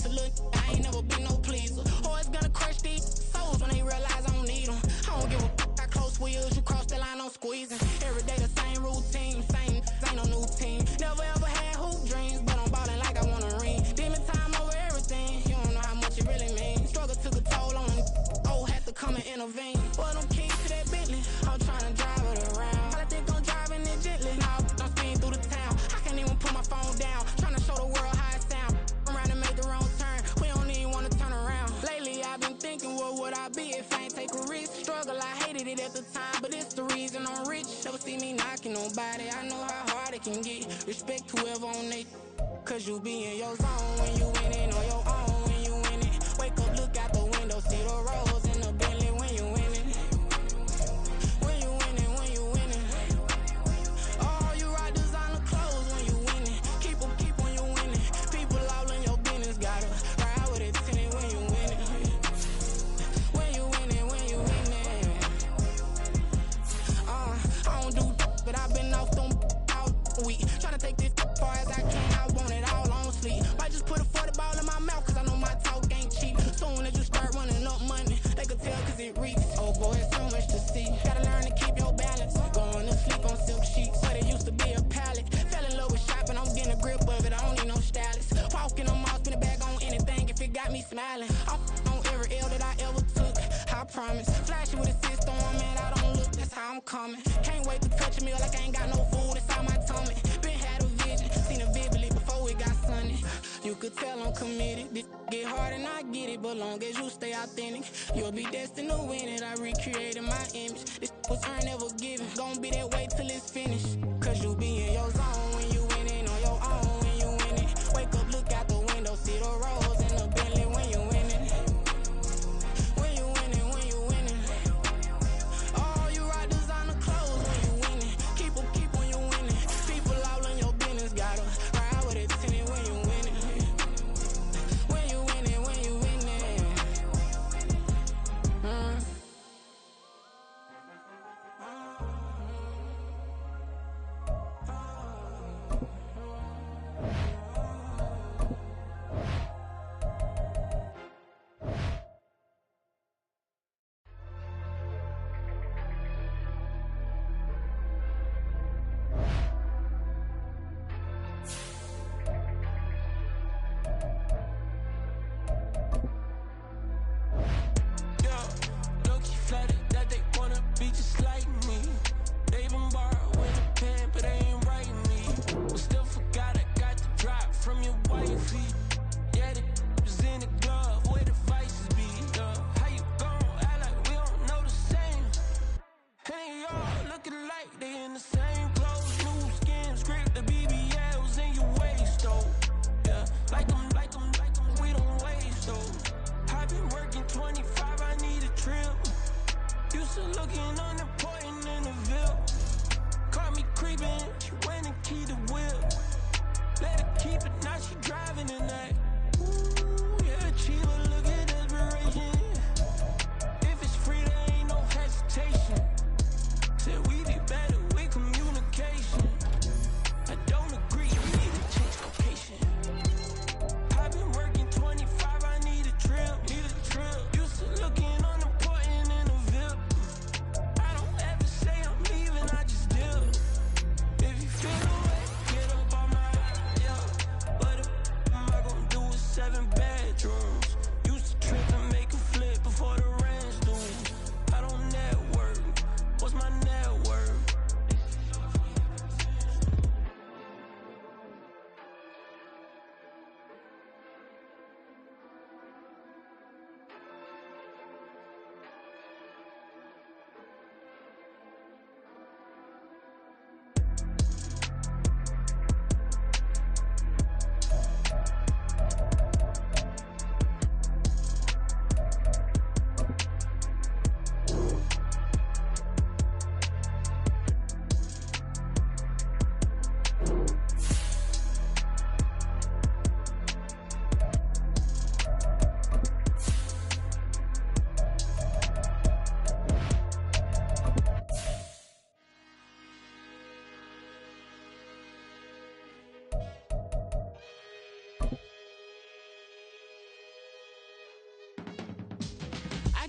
a little, I ain't never been no pleaser. Always gonna crush these souls when they realize I don't need them. I don't give a f***, I close wheels, you cross the line, I'm squeezing. Every day the same routine, same, ain't no new team. Never ever had hoop dreams, but I'm ballin' like I wanna ring. Demon time over everything, you don't know how much it really means. Struggle took a toll on them, oh, had to come and intervene. Boy, them keys to that Bentley, I'm tryna drive it around. I think I'm driving it gently, now I'm speeding through the town. I can't even put my phone down, tryna show the world how it sound. Around and make the wrong turn, we don't even wanna turn around. Lately I've been thinking, what would I be if I ain't take a risk? Struggle, I hated it at the time, but it's the reason I'm rich. Never see me knocking nobody, I know how hard it can get. Respect whoever on they, cause you be in your zone when you winning on your own when you winning. Wake up, look out the window, see the rose in the Bentley when you winning. When you winning, when you winning. Oh, you rock designer clothes when you winning. Keep when you winning. People all in your business, gotta ride with it tinted when you winning. When you winning, when you winning. I don't do but I've been off them all week. Tryna take this far as I can, I want it all on sleep. Might just put a 40 ball in my mouth, cause I know my talk ain't cheap. Soon as you start running up money, they could tell cause it reeks. Oh boy, it's so much to see. Gotta learn to keep your balance. Going to sleep on silk sheets, but it used to be a pallet. Fell in love with shopping, I'm getting a grip of it, I don't need no stylist. Walking on mall, spin it back on anything if it got me smiling. I'm on every L that I ever took, I promise. Flashing with a system, man, I don't look, that's how I'm coming. Can't wait to touch a meal like I ain't got no food inside my tummy. Been had a vision, seen it vividly before it got sunny. You could tell I'm committed, this get hard and I get it, but long as you stay authentic, you'll be destined to win it. I recreated my image, this was earned, never given. Gonna be that way till it's finished, cause you be in your zone when you winning on your own when you winning. Wake up, look out the window, see the rose in the Bentley when you winning. When you winning, when you winning. Oh, you rock designer clothes when you winning. Keep when you winning. People all in your business, gotta ride with it tinted when you winning. When you winning, when you winning.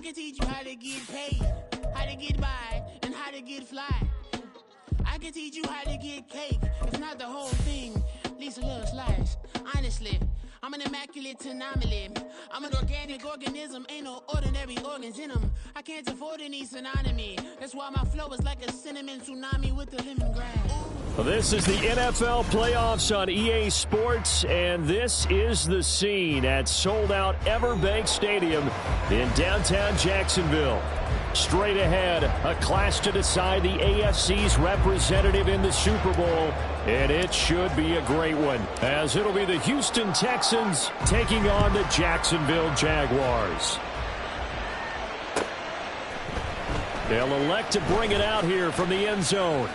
can teach you how to get paid, how to get by, and how to get fly. I can teach you how to get cake, if not the whole thing, at least a little slice. Honestly, I'm an immaculate anomaly. I'm an organic organism, ain't no ordinary organs in them. I can't afford any synonymy. That's why my flow is like a cinnamon tsunami with the lemongrass. Well, this is the NFL playoffs on EA Sports, and this is the scene at sold-out Everbank Stadium in downtown Jacksonville. Straight ahead, a clash to decide the AFC's representative in the Super Bowl, and it should be a great one, as it'll be the Houston Texans taking on the Jacksonville Jaguars. They'll elect to bring it out here from the end zone.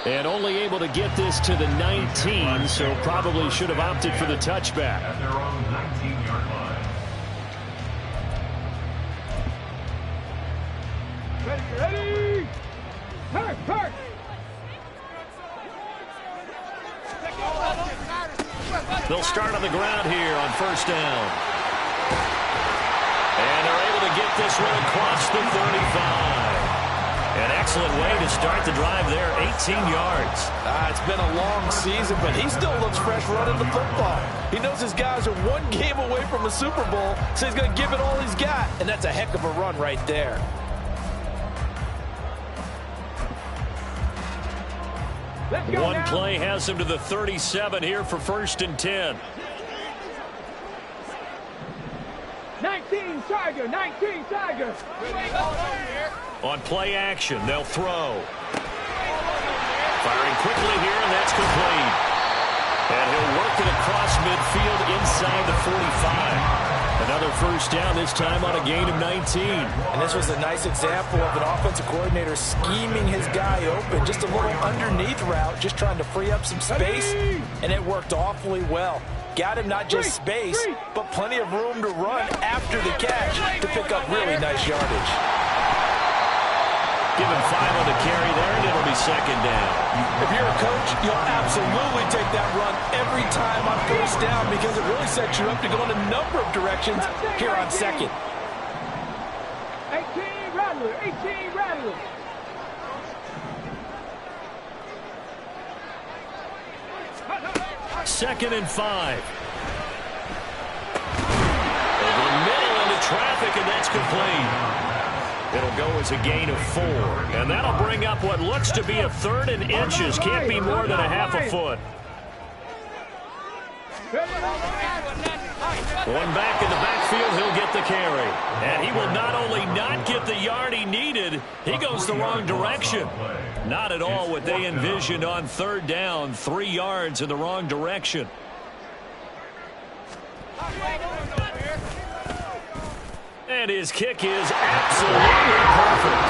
And only able to get this to the 19, so probably should have opted for the touchback. At their own 19-yard line. Ready! Hurt! They'll start on the ground here on first down. And they're able to get this one across the 35. An excellent way to start the drive there, 18 yards. It's been a long season, but he still looks fresh running the football. He knows his guys are one game away from a Super Bowl, so he's going to give it all he's got, and that's a heck of a run right there. One play has him to the 37 here for first and 10. 19 Tiger. On play action, they'll throw. Firing quickly here, and that's complete. And he'll work it across midfield inside the 45. Another first down, this time on a gain of 19. And this was a nice example of an offensive coordinator scheming his guy open. Just a little underneath route, just trying to free up some space, and it worked awfully well. Got him not just space, but plenty of room to run after the catch to pick up really nice yardage. Give him 5 on the carry there, and it'll be second down. If you're a coach, you'll absolutely take that run every time on first down because it really sets you up to go in a number of directions here on second. 18 Rattler. Second and 5. Over the middle into traffic, and that's complete. It'll go as a gain of 4. And that'll bring up what looks to be a third and inches. Can't be more than a half a foot. One back in the backfield, he'll get the carry. And he will not only not get the yard he needed, he goes the wrong direction. Not at all what they envisioned on third down. 3 yards in the wrong direction. And his kick is absolutely perfect.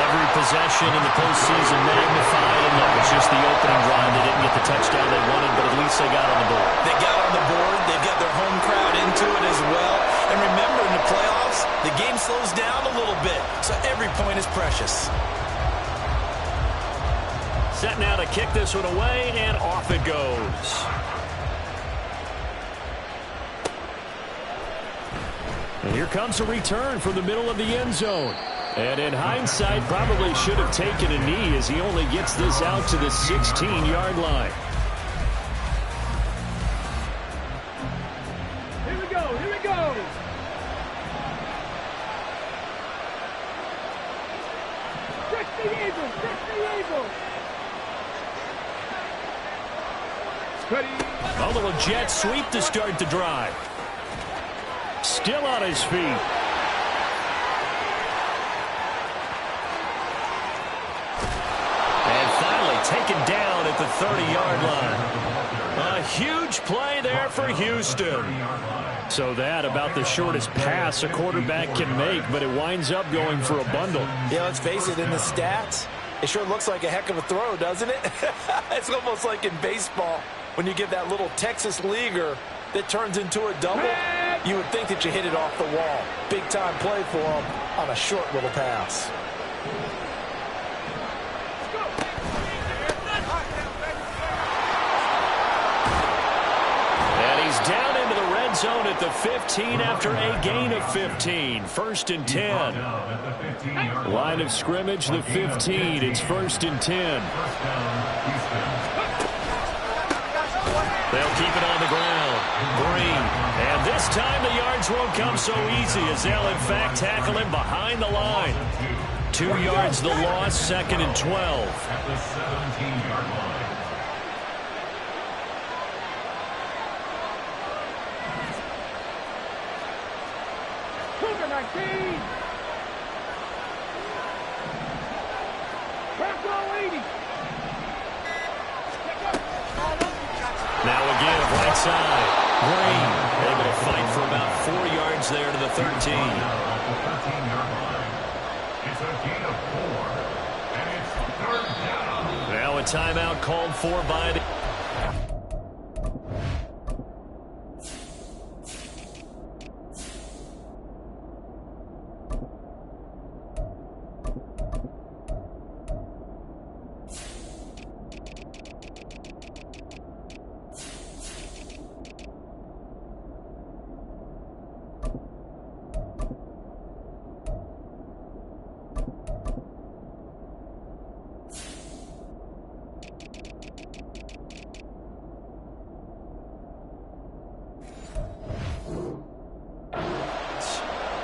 Every possession in the postseason magnified, and look, it's just the opening drive. They didn't get the touchdown they wanted, but at least they got on the board. They got on the board. They've got their home crowd into it as well. And remember, in the playoffs, the game slows down a little bit, so every point is precious. Set now to kick this one away, and off it goes. And here comes a return from the middle of the end zone. And in hindsight, probably should have taken a knee as he only gets this out to the 16-yard line. Here we go. Touch the Eagles. A little jet sweep to start the drive. Still on his feet. And finally taken down at the 30-yard line. A huge play there for Houston. So that about the shortest pass a quarterback can make, but it winds up going for a bundle. Yeah, let's face it, in the stats, it sure looks like a heck of a throw, doesn't it? It's almost like in baseball when you give that little Texas leaguer that turns into a double. You would think that you hit it off the wall. Big-time play for him on a short little pass. And he's down into the red red zone at the 15 after a gain of 15. 1st and 10. Line of scrimmage, the 15. It's 1st and 10. They'll keep it on the ground. Green. And this time the yards won't come so easy as they'll, in fact, tackle him behind the line. 2 yards the loss, 2nd and 12. At the 17-yard line. Cougar 19. Bronco 80. Now again, right side. Green able to fight for about 4 yards there to the 13. At the 13-yard line. It's a gain of 4. And it's 3rd down. Now a timeout called for by the...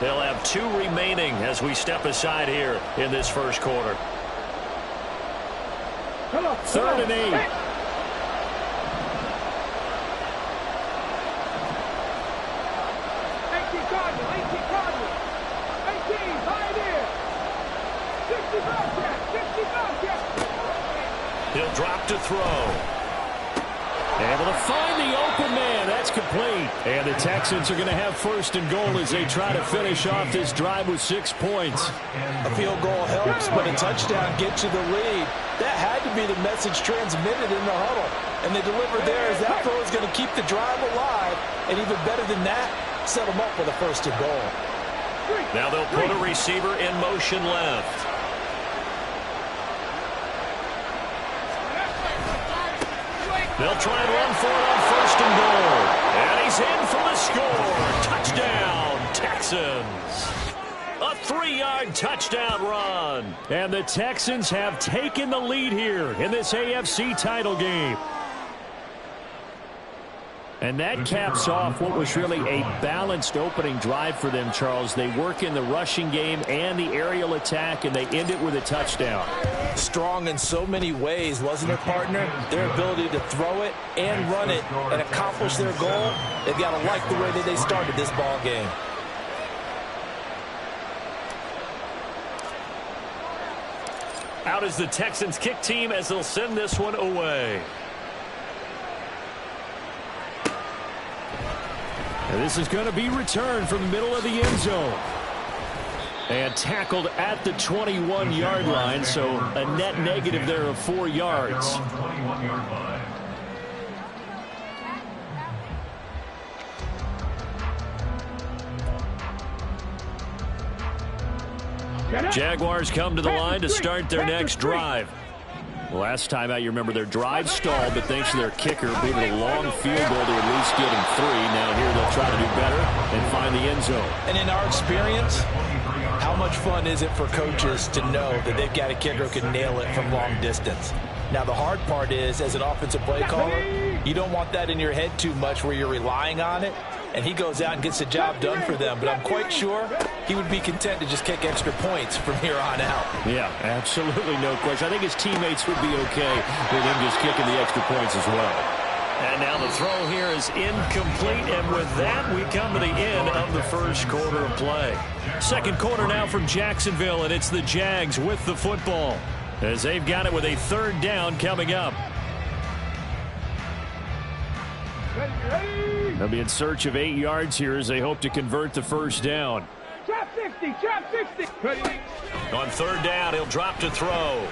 They'll have 2 remaining as we step aside here in this first quarter. 3rd and 8. 18 Cardinals, 18 Cardinals. 18, Pioneer. 65 catch, 65 catch. He'll drop to throw. Able to find the open man. That's complete. And the Texans are going to have 1st and goal as they try to finish off this drive with 6 points. A field goal helps, but a touchdown gets you the lead. That had to be the message transmitted in the huddle. And they delivered there as that throw is going to keep the drive alive. And even better than that, set them up with a 1st and goal. Now they'll put a receiver in motion left. They'll try and run for it on 1st and goal. And he's in for the score. Touchdown, Texans. A 3-yard touchdown run. And the Texans have taken the lead here in this AFC title game. And that caps off what was really a balanced opening drive for them, Charles. They work in the rushing game and the aerial attack, and they end it with a touchdown. Strong in so many ways, wasn't it, partner? Their ability to throw it and run it and accomplish their goal, they've got to like the way that they started this ball game. Out is the Texans kick team as they'll send this one away. And this is going to be returned from the middle of the end zone. And tackled at the 21-yard line, so a net negative there of 4 yards. 21-yard line. Jaguars come to the line to start their next drive. Last time out, you remember their drive stalled, but thanks to their kicker, being a long field goal to at least get him 3. Now here they'll try to do better and find the end zone. And in our experience, how much fun is it for coaches to know that they've got a kicker who can nail it from long distance? Now, the hard part is, as an offensive play caller, you don't want that in your head too much where you're relying on it, and he goes out and gets the job done for them. But I'm quite sure he would be content to just kick extra points from here on out. Yeah, absolutely no question. I think his teammates would be okay with him just kicking the extra points as well. And now the throw here is incomplete, and with that, we come to the end of the first quarter of play. Second quarter now from Jacksonville, and it's the Jags with the football as they've got it with a 3rd down coming up. They'll be in search of 8 yards here as they hope to convert the 1st down. Trap 60, trap 60. On 3rd down, he'll drop to throw.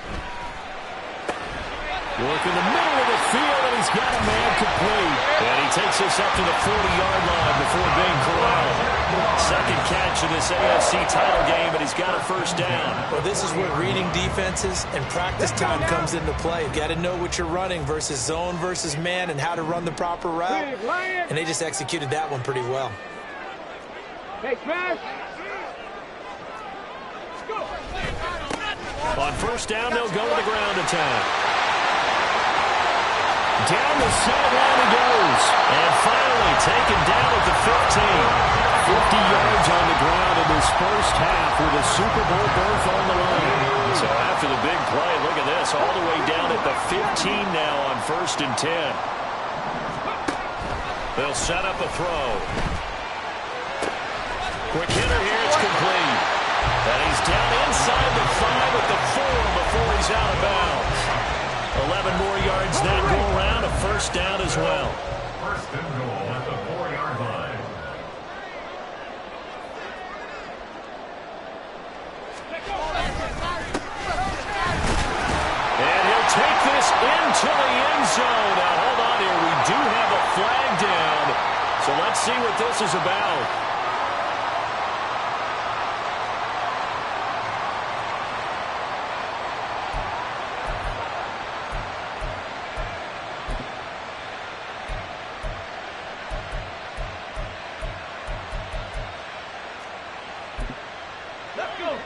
Work in the middle of the field, and he's got a man complete. And he takes us up to the 40-yard line before being corralled. Second catch in this AFC title game, and he's got a first down. Well, this is where reading defenses and practice time comes into play. You've got to know what you're running versus zone versus man and how to run the proper route. And they just executed that one pretty well. Hey, smash. On first down, they'll go to the ground attack. Down the sideline he goes. And finally taken down at the 15. 50 yards on the ground in this first half with a Super Bowl berth on the line. So after the big play, look at this, all the way down at the 15 now on 1st and 10. They'll set up a throw. Quick hitter here, it's complete. And he's down inside the 5 at the 4 before he's out of bounds. 11 more yards that go around, a first down as well. First and goal at the 4-yard line. And he'll take this into the end zone. Now, hold on here. We do have a flag down. So let's see what this is about.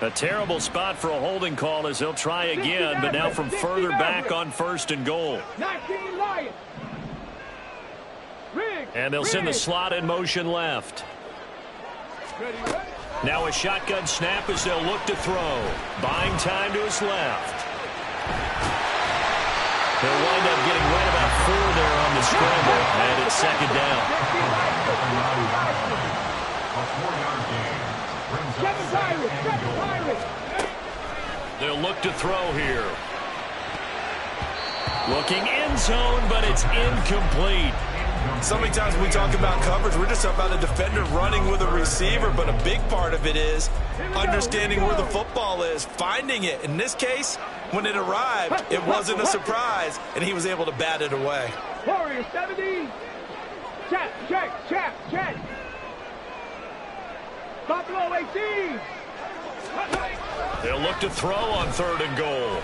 A terrible spot for a holding call as they'll try again, but now from further back on 1st and goal. 19 Lions. And they'll send the slot in motion left. Now a shotgun snap as they'll look to throw. Buying time to his left. He'll wind up getting right about 4 there on the scramble, and it's second down. A 4-yard gain. They'll look to throw here. Looking end zone, but it's incomplete. So many times when we talk about coverage, we're just talking about a defender running with a receiver, but a big part of it is understanding where the football is, finding it. In this case, when it arrived, it wasn't a surprise, and he was able to bat it away. Warrior 70. Check. Buffalo 18. They'll look to throw on 3rd and goal.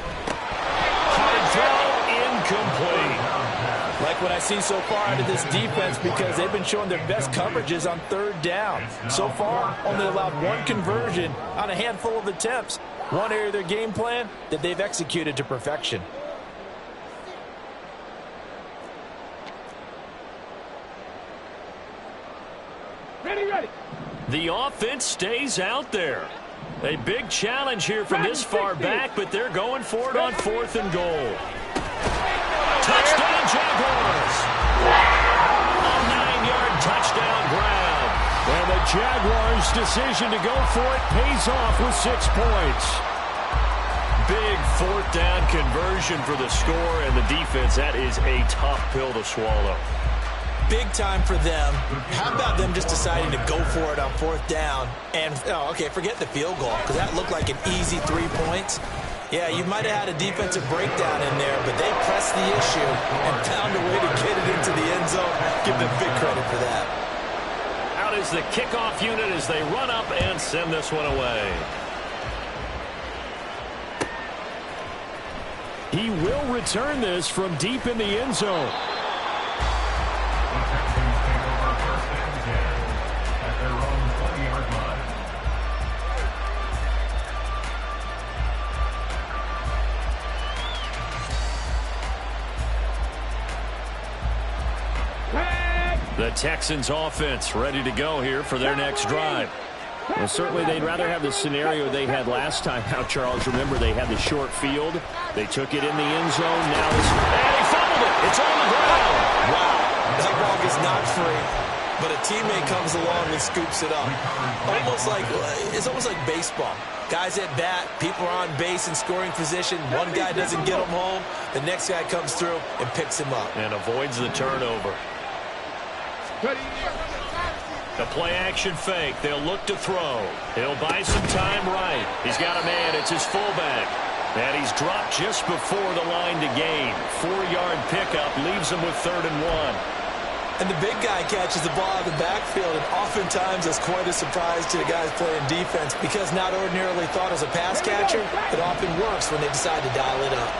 Hard throw, incomplete. Like what I've seen so far out of this defense, because they've been showing their best coverages on 3rd down. So far, only allowed 1 conversion on a handful of attempts. One area of their game plan that they've executed to perfection. Ready. The offense stays out there. A big challenge here from this far back, but they're going for it on 4th and goal. Touchdown, Jaguars! A 9-yard touchdown grab. And the Jaguars' decision to go for it pays off with 6 points. Big 4th down conversion for the score, and the defense, that is a tough pill to swallow. Big time for them. How about them just deciding to go for it on 4th down? And, forget the field goal, because that looked like an easy 3 points. Yeah, you might have had a defensive breakdown in there, but they pressed the issue and found a way to get it into the end zone. Give them big credit for that. Out is the kickoff unit as they run up and send this one away. He will return this from deep in the end zone. The Texans take over 1st and 10 at their own 20-yard line. The Texans offense ready to go here for their next drive. Well, certainly they'd rather have the scenario they had last time out, Charles. Remember, they had the short field. They took it in the end zone. Now and he fumbled it. It's on the ground. Wow, that ball is not free, but a teammate comes along and scoops it up. It's almost like baseball. Guys at bat, people are on base in scoring position. One guy doesn't get him home. The next guy comes through and picks him up. And avoids the turnover. The play-action fake. They'll look to throw. He'll buy some time right. He's got a man. It's his fullback. And he's dropped just before the line to gain. 4-yard pickup leaves him with 3rd and 1. And the big guy catches the ball in the backfield, and oftentimes it's quite a surprise to the guys playing defense because not ordinarily thought as a pass catcher, it often works when they decide to dial it up.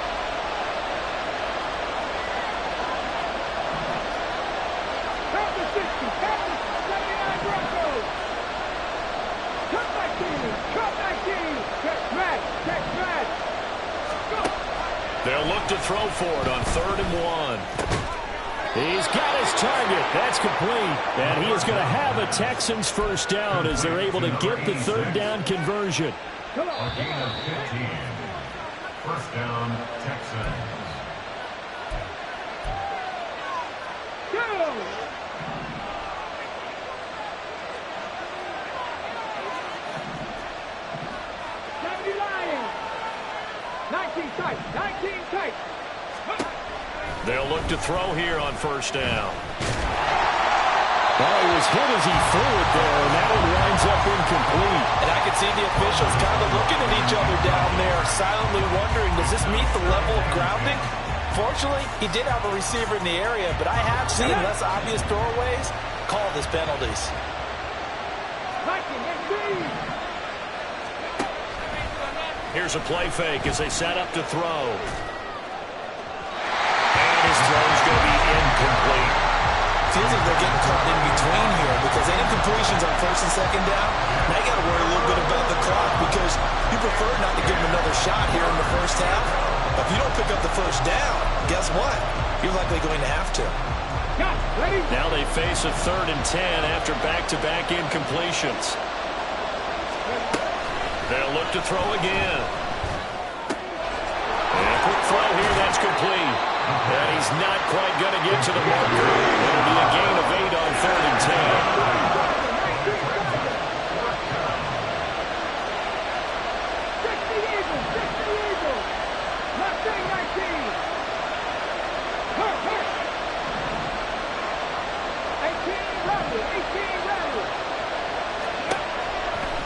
They'll look to throw for it on 3rd and 1. He's got his target. That's complete. And he is going to have a Texans first down as they're able to get the 3rd down conversion. A gain of 15. First down, Texans. They'll look to throw here on 1st down. Oh, he was hit as he threw it there, and that one winds up incomplete. And I can see the officials kind of looking at each other down there, silently wondering, does this meet the level of grounding? Fortunately, he did have a receiver in the area, but I have seen less obvious throwaways call this penalties. Here's a play fake as they set up to throw. And his throw's going to be incomplete. Feels like they're getting caught in between here because any completions on 1st and 2nd down, now you got to worry a little bit about the clock because you prefer not to give them another shot here in the first half. If you don't pick up the 1st down, guess what? You're likely going to have to. Now they face a 3rd and 10 after back-to-back incompletions. They'll look to throw again. And a quick throw here, that's complete. And he's not quite going to get to the marker. It'll be a gain of 8 on 3rd and 10.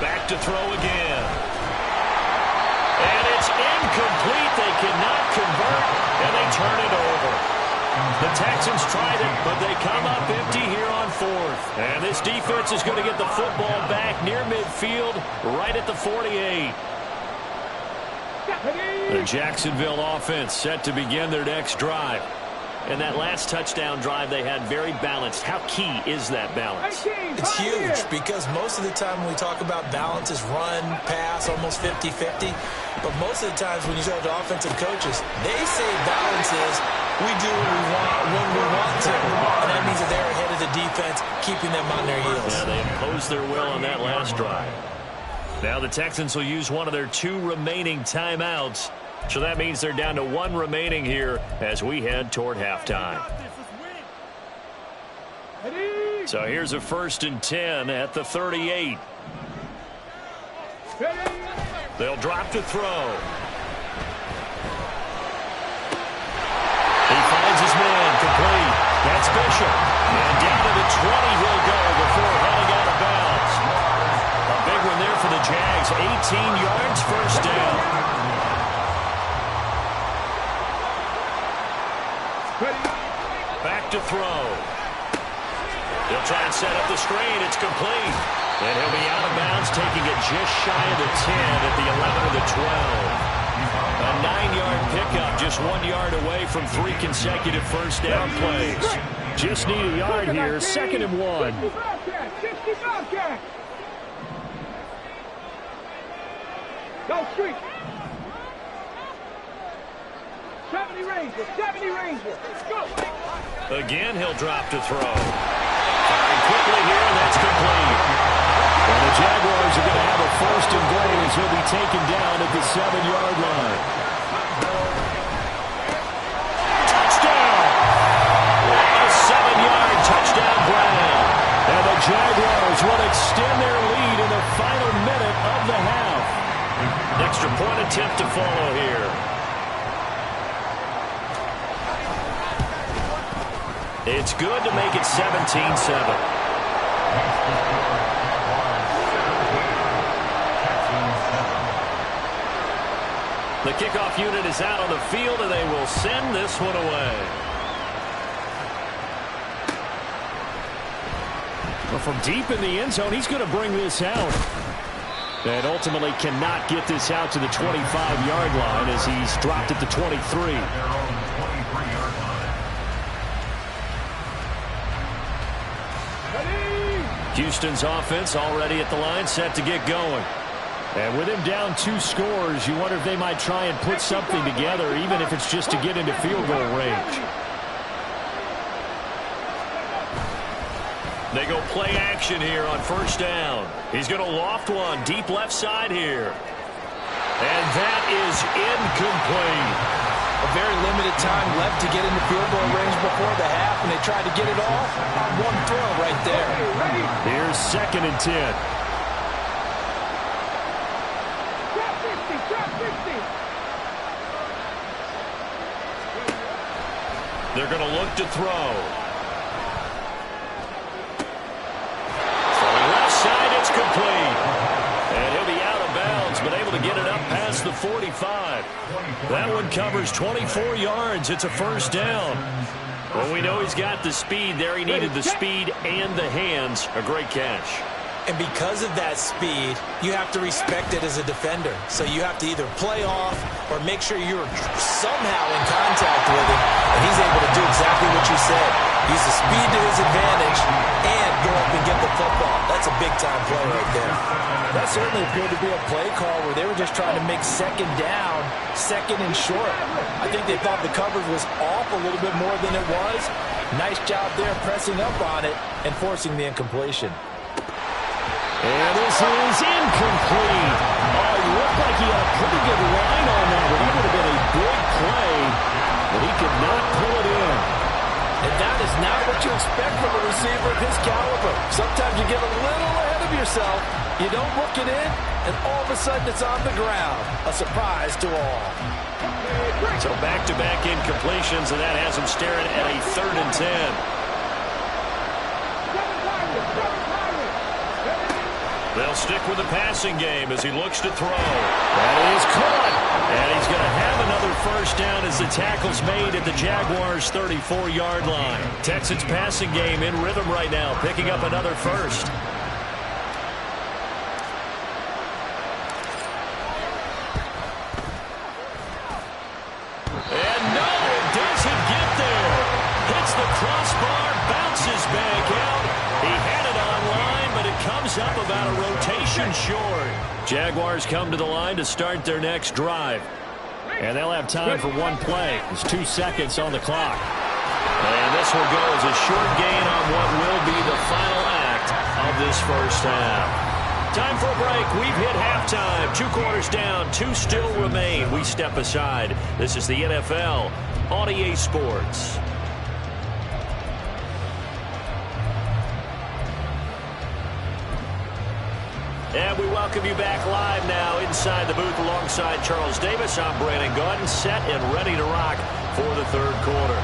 Back to throw again. And it's incomplete. They cannot convert, and they turn it over. The Texans tried it, but they come up empty here on 4th. And this defense is going to get the football back near midfield, right at the 48. The Jacksonville offense set to begin their next drive. And that last touchdown drive they had very balanced. How key is that balance? It's huge because most of the time when we talk about balance is run, pass, almost 50-50. But most of the times when you talk to offensive coaches, they say balance is we do what we want when we want to. And that means that they're ahead of the defense, keeping them on their heels. Yeah, they imposed their will on that last drive. Now the Texans will use one of their 2 remaining timeouts. So that means they're down to 1 remaining here as we head toward halftime. So here's a 1st and 10 at the 38. They'll drop to throw. He finds his man, complete. That's Bishop. And down to the 20 he'll go before heading out of bounds. A big one there for the Jags. 18 yards, 1st down. Back to throw. He'll try and set up the screen. It's complete. And he'll be out of bounds, taking it just shy of the 10 at the 11 of the 12. A 9-yard pickup, just 1 yard away from 3 consecutive first down plays. Just need a yard here, 2nd and 1. Go street. 70 Ranger, 70 Ranger. Go. Again, he'll drop to throw. Firing quickly here, and that's complete. And the Jaguars are going to have a 1st and goal as he'll be taken down at the 7-yard line. Touchdown! A 7-yard touchdown Brown. And the Jaguars will extend their lead in the final minute of the half. An extra point attempt to follow here. It's good to make it 17-7. The kickoff unit is out on the field, and they will send this one away. Well, from deep in the end zone, he's going to bring this out. And ultimately cannot get this out to the 25-yard line as he's dropped at the 23. Houston's offense already at the line, set to get going. And with him down 2 scores, you wonder if they might try and put something together, even if it's just to get into field goal range. They go play action here on first down. He's going to loft one deep left side here. And that is incomplete. A very limited time left to get into field goal range before the half, and they tried to get it all on one throw right there. Here's 2nd and 10. They're going to look to throw. It's complete. And he'll be out of bounds, but able to get it up past the 45. That one covers 24 yards. It's a first down. Well, we know he's got the speed there. He needed the speed and the hands. A great catch. And because of that speed, you have to respect it as a defender. So you have to either play off or make sure you're somehow in contact with him. And he's able to do exactly what you said. Use the speed to his advantage and go up and get the football. That's a big-time play right there. That certainly appeared to be a play call where they were just trying to make second down, second and short. I think they thought the coverage was off a little bit more than it was. Nice job there pressing up on it and forcing the incompletion. And this is incomplete. Oh, he looked like he had a pretty good line on that one. That would have been a big play, but he could not pull it in. And that is not what you expect from a receiver of his caliber. Sometimes you get a little ahead of yourself, you don't look it in, and all of a sudden it's on the ground. A surprise to all. So back-to-back incompletions, and that has him staring at a 3rd and 10. They'll stick with the passing game as he looks to throw. That is caught. And he's going to have another first down as the tackle's made at the Jaguars' 34-yard line. Texans passing game in rhythm right now, picking up another first. And no, it doesn't get there. Hits the crossbar, bounces back out. He had it online, but it comes up about a rotation short. Jaguars come to the line to start their next drive. And they'll have time for one play. There's 2 seconds on the clock. And this will go as a short gain on what will be the final act of this first half. Time for a break. We've hit halftime. 2 quarters down, 2 still remain. We step aside. This is the NFL on EA Sports. And we welcome you back live now inside the booth alongside Charles Davis. I'm Brandon Gaudin, set and ready to rock for the 3rd quarter.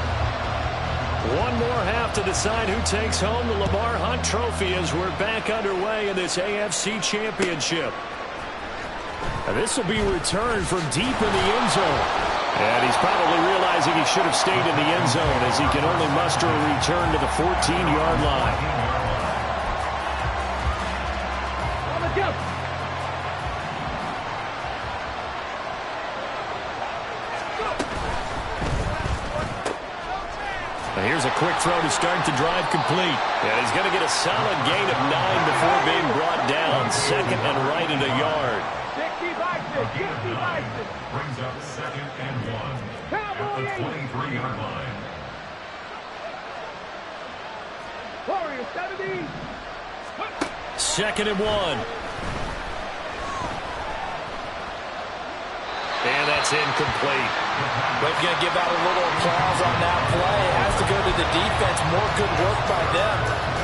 One more half to decide who takes home the Lamar Hunt Trophy as we're back underway in this AFC Championship. And this will be returned from deep in the end zone. And he's probably realizing he should have stayed in the end zone as he can only muster a return to the 14-yard line. Here's a quick throw to start the drive complete. And he's going to get a solid gain of 9 before being brought down. 2nd and right at a yard. 60 brings up 2nd and 1 at the 23-yard line. Warriors 70. 2nd and 1. And that's incomplete. We're going to give out a little applause on that play. It has to go to the defense. More good work by them.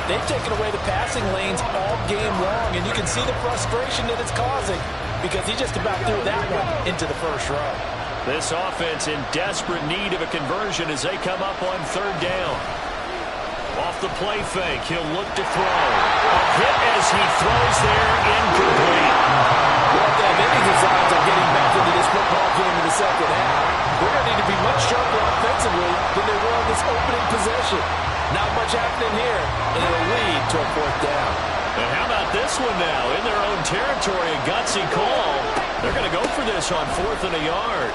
They've taken away the passing lanes all game long, and you can see the frustration that it's causing because he just about threw that one into the first row. This offense in desperate need of a conversion as they come up on 3rd down. Off the play fake, he'll look to throw. A hit as he throws there, incomplete. Well, they have any designs on getting back into this football game in the 2nd half. They're going to need to be much sharper offensively than they were on this opening possession. Not much happening here, and it'll lead to a 4th down. And how about this one now? In their own territory, a gutsy call. They're going to go for this on 4th and a yard.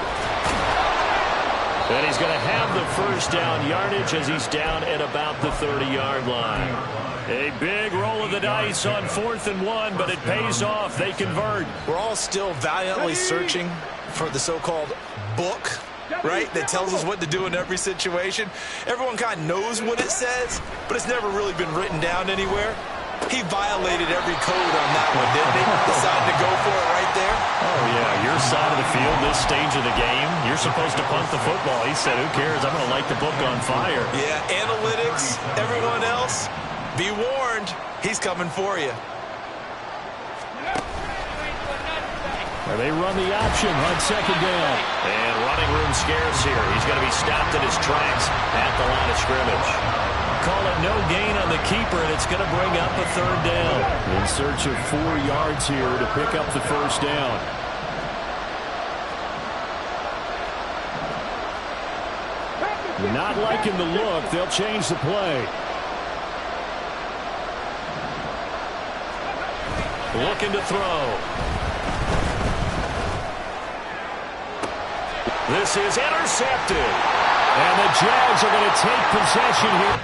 And he's going to have the first down yardage as he's down at about the 30-yard line. A big roll of the dice on 4th and 1, but it pays off. They convert. We're all still valiantly searching for the so-called book, right, that tells us what to do in every situation. Everyone kind of knows what it says, but it's never really been written down anywhere. He violated every code on that one, didn't he? Decided to go for it right there. Oh, yeah, your side of the field, this stage of the game, you're supposed to punt the football. He said, who cares? I'm going to light the book on fire. Yeah, analytics, everyone else, be warned, he's coming for you. They run the option on 2nd down. And running room scarce here. He's going to be stopped in his tracks at the line of scrimmage. Call it no gain on the keeper, and it's going to bring up a 3rd down. In search of 4 yards here to pick up the first down. Not liking the look. They'll change the play. Looking to throw. This is intercepted. And the Jags are going to take possession here.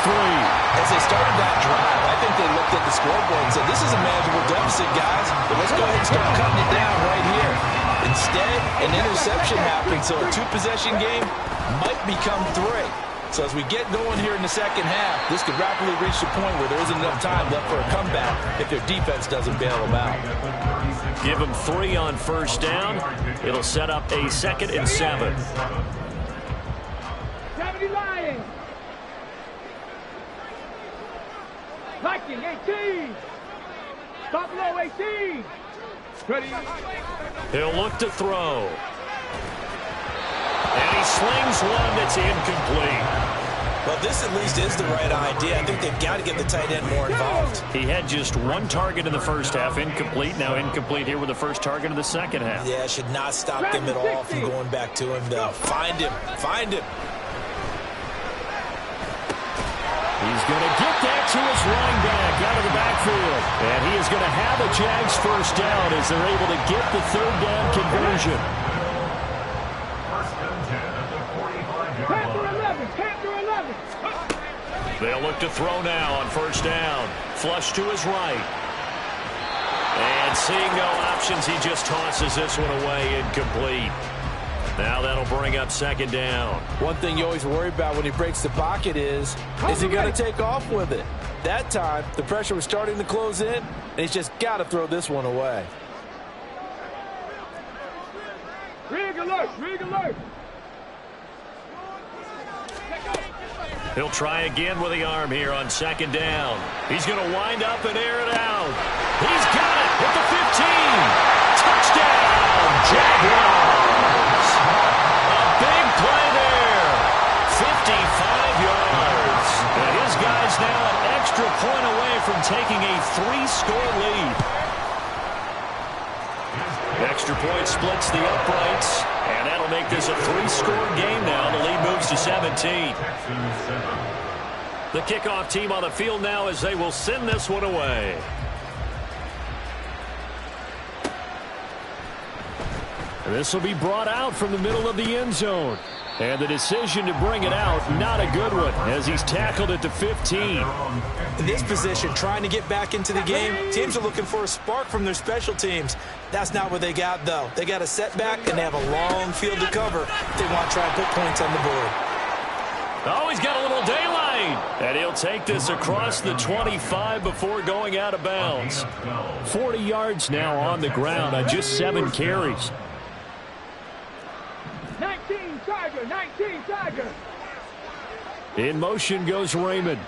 As they started that drive, I think they looked at the scoreboard and said, this is a manageable deficit, guys, but let's go ahead and start cutting it down right here. Instead, an interception happened, so a 2-possession game might become 3. So as we get going here in the second half, this could rapidly reach the point where there isn't enough time left for a comeback if their defense doesn't bail them out. Give them 3 on first down. It'll set up a 2nd and 7. 70 Lions. Viking 18. Stop low 18. Ready. He'll look to throw. And he slings one that's incomplete. Well, this at least is the right idea. I think they've got to get the tight end more involved. He had just 1 target in the first half, incomplete. Now incomplete here with the first target of the second half. Yeah, should not stop them at all from going back to him, though. Find him. Find him. He's going to get that to his running back out of the backfield. And he is going to have a Jags first down as they're able to get the 3rd down conversion. Panther 11. They'll look to throw now on first down. Flush to his right. And seeing no options, he just tosses this one away, incomplete. Now that'll bring up 2nd down. One thing you always worry about when he breaks the pocket is he going to take off with it? That time, the pressure was starting to close in, and he's just got to throw this one away. Rig alert. He'll try again with the arm here on 2nd down. He's going to wind up and air it out. He's got it at the 15. Touchdown, Jaguars. A big play there. 55 yards. And his guys now an extra point away from taking a 3-score lead. Extra point splits the uprights, and that'll make this a 3-score game now. The lead moves to 17. The kickoff team on the field now as they will send this one away. This will be brought out from the middle of the end zone. And the decision to bring it out, not a good one, as he's tackled at the 15. In this position, trying to get back into the game, teams are looking for a spark from their special teams. That's not what they got, though. They got a setback, and they have a long field to cover if they want to try and put points on the board. Oh, he's got a little daylight. And he'll take this across the 25 before going out of bounds. 40 yards now on the ground on just 7 carries. 19 Tiger. In motion goes Raymond.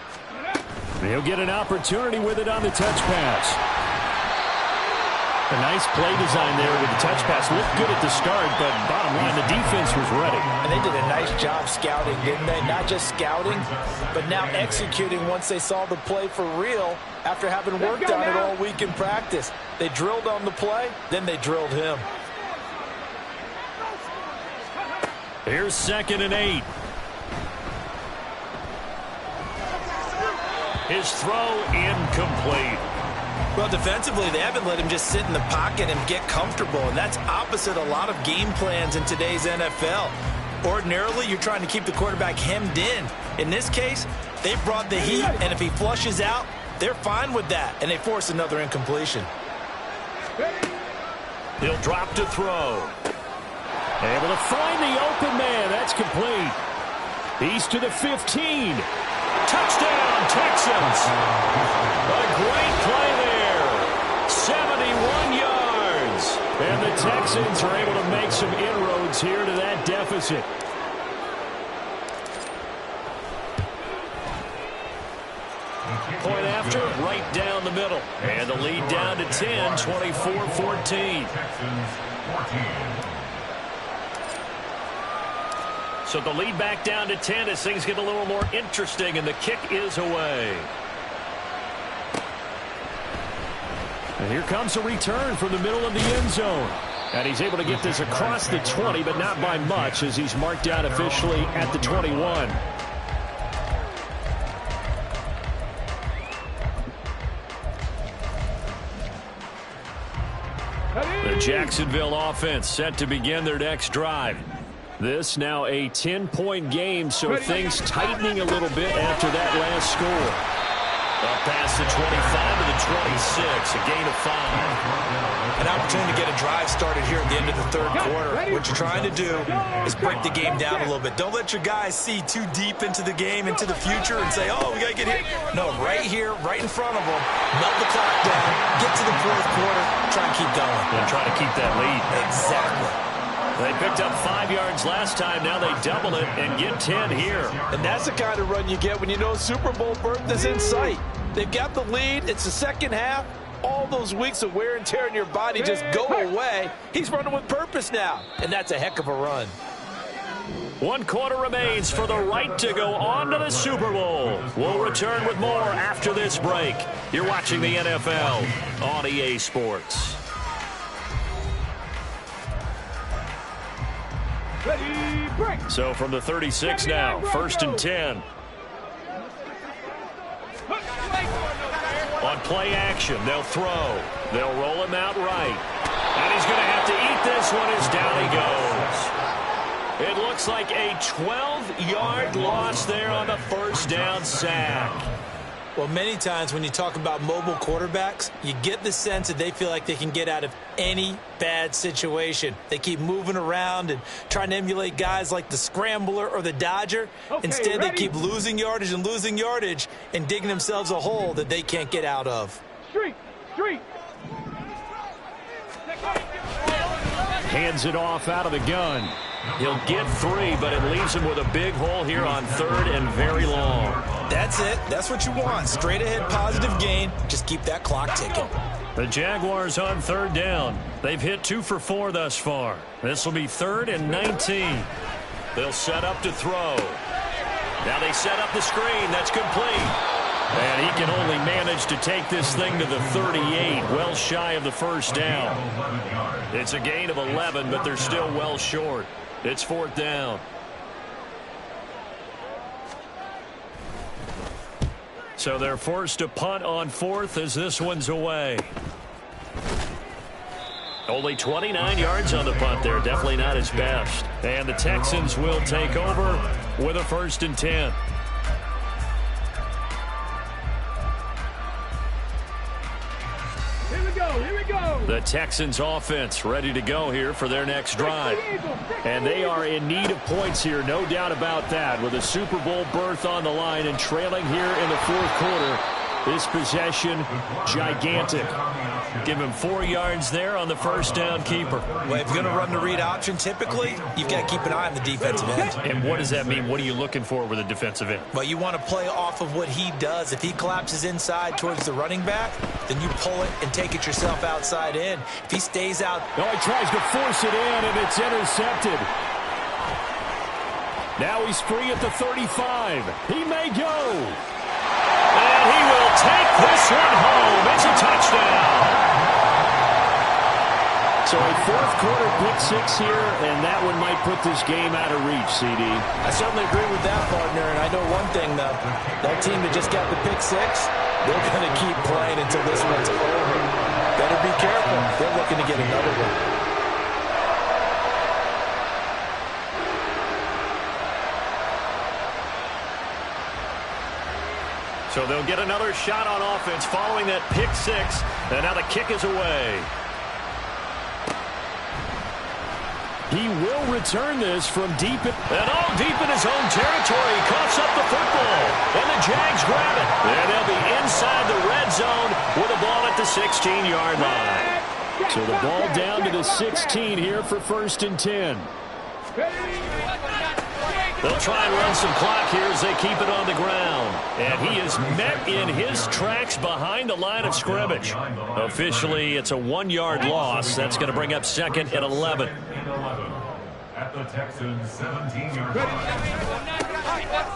He'll get an opportunity with it on the touch pass. A nice play design there with the touch pass. Looked good at the start, but bottom line, the defense was ready. And they did a nice job scouting, didn't they? Not just scouting, but now executing once they saw the play for real after having worked on it all week in practice. They drilled on the play, then they drilled him. Here's 2nd and 8. His throw incomplete. Well, defensively, they haven't let him just sit in the pocket and get comfortable, and that's opposite a lot of game plans in today's NFL. Ordinarily, you're trying to keep the quarterback hemmed in. In this case, they brought the heat, and if he flushes out, they're fine with that, and they force another incompletion. He'll drop to throw. Able to find the open man. That's complete. He's to the 15. Touchdown, Texans. A great play there. 71 yards. And the Texans are able to make some inroads here to that deficit. Point after, right down the middle. And the lead down to 10, 24-14. So the lead back down to 10 as things get a little more interesting, and the kick is away. And here comes a return from the middle of the end zone. And he's able to get this across the 20, but not by much, as he's marked down officially at the 21. The Jacksonville offense set to begin their next drive. This now a 10-point game, so things tightening a little bit after that last score. Up past the 25 to the 26, a gain of 5. An opportunity to get a drive started here at the end of the third quarter. What you're trying to do is break the game down a little bit. Don't let your guys see too deep into the game, into the future, and say, oh, we got to get here. No, right here, right in front of them, melt the clock down, get to the fourth quarter, try and keep going. And try to keep that lead. Exactly. They picked up 5 yards last time. Now they double it and get 10 here. And that's the kind of run you get when you know Super Bowl berth is in sight. They've got the lead. It's the second half. All those weeks of wear and tear in your body just go away. He's running with purpose now, and that's a heck of a run. 1 quarter remains for the right to go on to the Super Bowl. We'll return with more after this break. You're watching the NFL on EA Sports. Ready, break. So from the 36 now, 1st and 10. On play action, they'll throw. They'll roll him out right. And he's going to have to eat this one as down he goes. It looks like a 12-yard loss there on the first down sack. Well, many times when you talk about mobile quarterbacks, you get the sense that they feel like they can get out of any bad situation. They keep moving around and trying to emulate guys like the Scrambler or the Dodger. Instead, they keep losing yardage and digging themselves a hole that they can't get out of. Street. Hands it off out of the gun. He'll get 3, but it leaves him with a big hole here on 3rd and very long. That's it. That's what you want. Straight ahead positive gain. Just keep that clock ticking. The Jaguars on 3rd down. They've hit 2 for 4 thus far. This will be 3rd and 19. They'll set up to throw. Now they set up the screen. That's complete. And he can only manage to take this thing to the 38, well shy of the first down. It's a gain of 11, but they're still well short. It's 4th down. So they're forced to punt on 4th as this one's away. Only 29 yards on the punt there. Definitely not his best. And the Texans will take over with a 1st and 10. Here we go. The Texans offense ready to go here for their next drive. And they are in need of points here, no doubt about that, with a Super Bowl berth on the line and trailing here in the 4th quarter. This possession, gigantic. Give him 4 yards there on the first down keeper. Well, if you're going to run the read option, typically, you've got to keep an eye on the defensive end. And what does that mean? What are you looking for with a defensive end? Well, you want to play off of what he does. If he collapses inside towards the running back, then you pull it and take it yourself outside in. If he stays out. No, he tries to force it in, and it's intercepted. Now he's free at the 35. He may go. And he will take this one home. It's a touchdown. So a fourth-quarter pick-6 here, and that one might put this game out of reach, CD. I certainly agree with that, partner. And I know one thing, though. That team that just got the pick-6, they're going to keep playing until this one's over. Better be careful. They're looking to get another one. So they'll get another shot on offense following that pick-6, and now the kick is away. He will return this from deep in his own territory. He coughs up the football, and the Jags grab it. And they'll be inside the red zone with a ball at the 16-yard line. So the ball down to the 16 here for 1st and 10. They'll try and run some clock here as they keep it on the ground. And he is met in his tracks behind the line of scrimmage. Officially, it's a 1-yard loss. That's going to bring up 2nd and 11. At the Texans' 17-yard line.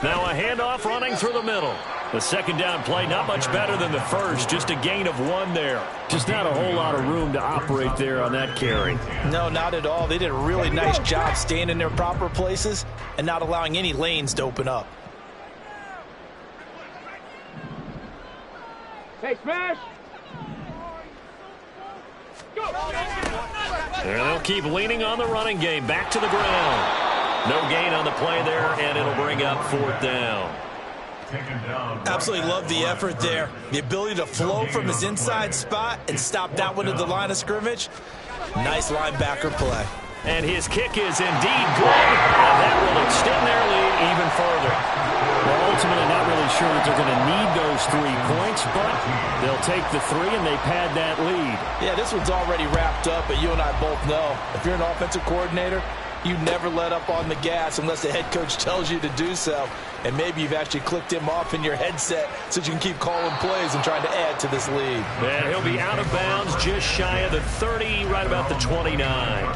Now a handoff running through the middle. The second down play not much better than the first. Just a gain of 1 there. Just not a whole lot of room to operate there on that carry. No, not at all. They did a really nice job staying in their proper places and not allowing any lanes to open up. Hey, smash! Go! And they'll keep leaning on the running game. Back to the ground. No gain on the play there, and it'll bring up 4th down. Absolutely love the effort there. The ability to flow from his inside spot and stop that one at the line of scrimmage. Nice linebacker play. And his kick is indeed good, and that will extend their lead even further. Well, ultimately not really sure that they're going to need those 3 points, but they'll take the 3 and they pad that lead. Yeah, this one's already wrapped up, but you and I both know if you're an offensive coordinator, you never let up on the gas unless the head coach tells you to do so. And maybe you've actually clicked him off in your headset so you can keep calling plays and trying to add to this lead. And he'll be out of bounds just shy of the 30, right about the 29.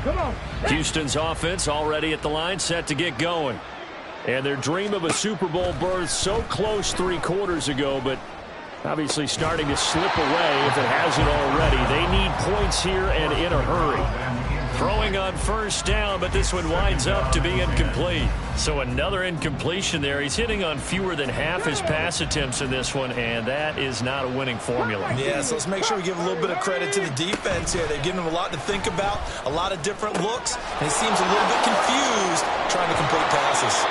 Come on. Houston's offense already at the line, set to get going. And their dream of a Super Bowl berth so close 3 quarters ago, but obviously starting to slip away if it hasn't already. They need points here and in a hurry. Throwing on first down, but this one winds up to be incomplete. So another incompletion there. He's hitting on fewer than half his pass attempts in this one, and that is not a winning formula. Yeah, so let's make sure we give a little bit of credit to the defense here. They've given him a lot to think about, a lot of different looks, and he seems a little bit confused trying to complete passes.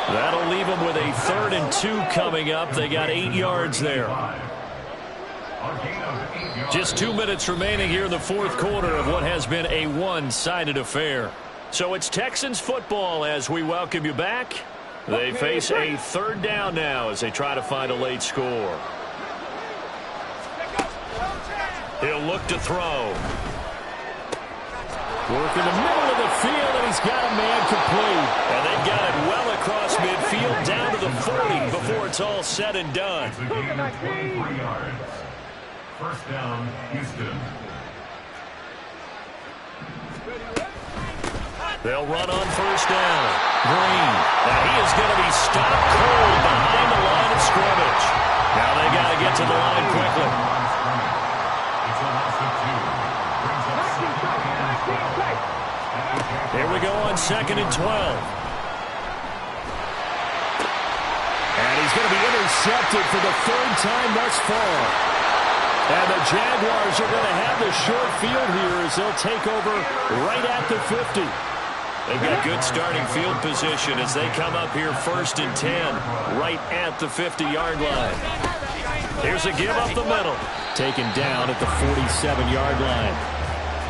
That'll leave them with a 3rd and 2 coming up. They got 8 yards there. Just 2 minutes remaining here in the 4th quarter of what has been a one-sided affair. So it's Texans football as we welcome you back. They face a 3rd down now as they try to find a late score. He'll look to throw. Work in the middle of the field, and he's got a man complete. And they've got it well across midfield down to the 40 before it's all said and done. It's a gain of 43 yards. First down, Houston. They'll run on first down. Green. Now he is going to be stopped cold behind the line of scrimmage. Now they got to get to the line quickly. It's a loss of 2. Here we go on 2nd and 12. And he's going to be intercepted for the 3rd time thus far. And the Jaguars are going to have the short field here as they'll take over right at the 50. They've got good starting field position as they come up here 1st and 10 right at the 50-yard line. Here's a give up the middle. Taken down at the 47-yard line.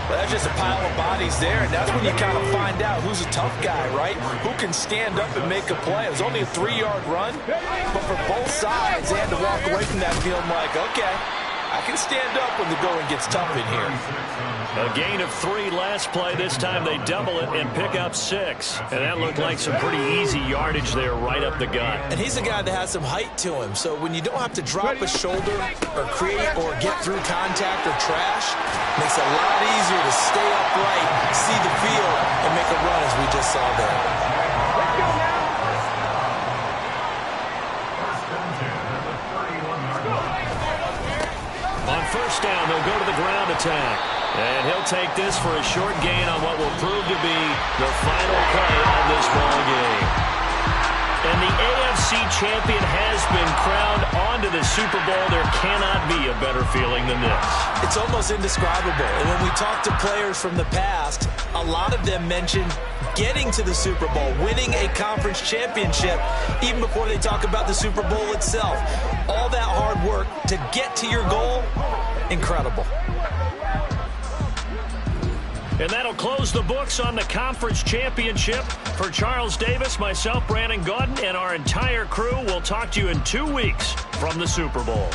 Well, that's just a pile of bodies there, and that's when you kind of find out who's a tough guy, right? Who can stand up and make a play. It was only a 3-yard run, but for both sides, they had to walk away from that feeling like, okay, I can stand up when the going gets tough in here. A gain of 3 last play. This time they double it and pick up 6. And that looked like some pretty easy yardage there right up the gut. And he's a guy that has some height to him. So when you don't have to drop a shoulder or create or get through contact or trash, it makes it a lot easier to stay upright, see the field, and make a run as we just saw there. Let's go now. On first down, they'll go to the ground attack. And he'll take this for a short gain on what will prove to be the final play of this ball game. And the AFC champion has been crowned onto the Super Bowl. There cannot be a better feeling than this. It's almost indescribable. And when we talk to players from the past, a lot of them mention getting to the Super Bowl, winning a conference championship, even before they talk about the Super Bowl itself. All that hard work to get to your goal, incredible. And that'll close the books on the conference championship. For Charles Davis, myself, Brandon Gaudin, and our entire crew, we'll talk to you in 2 weeks from the Super Bowl.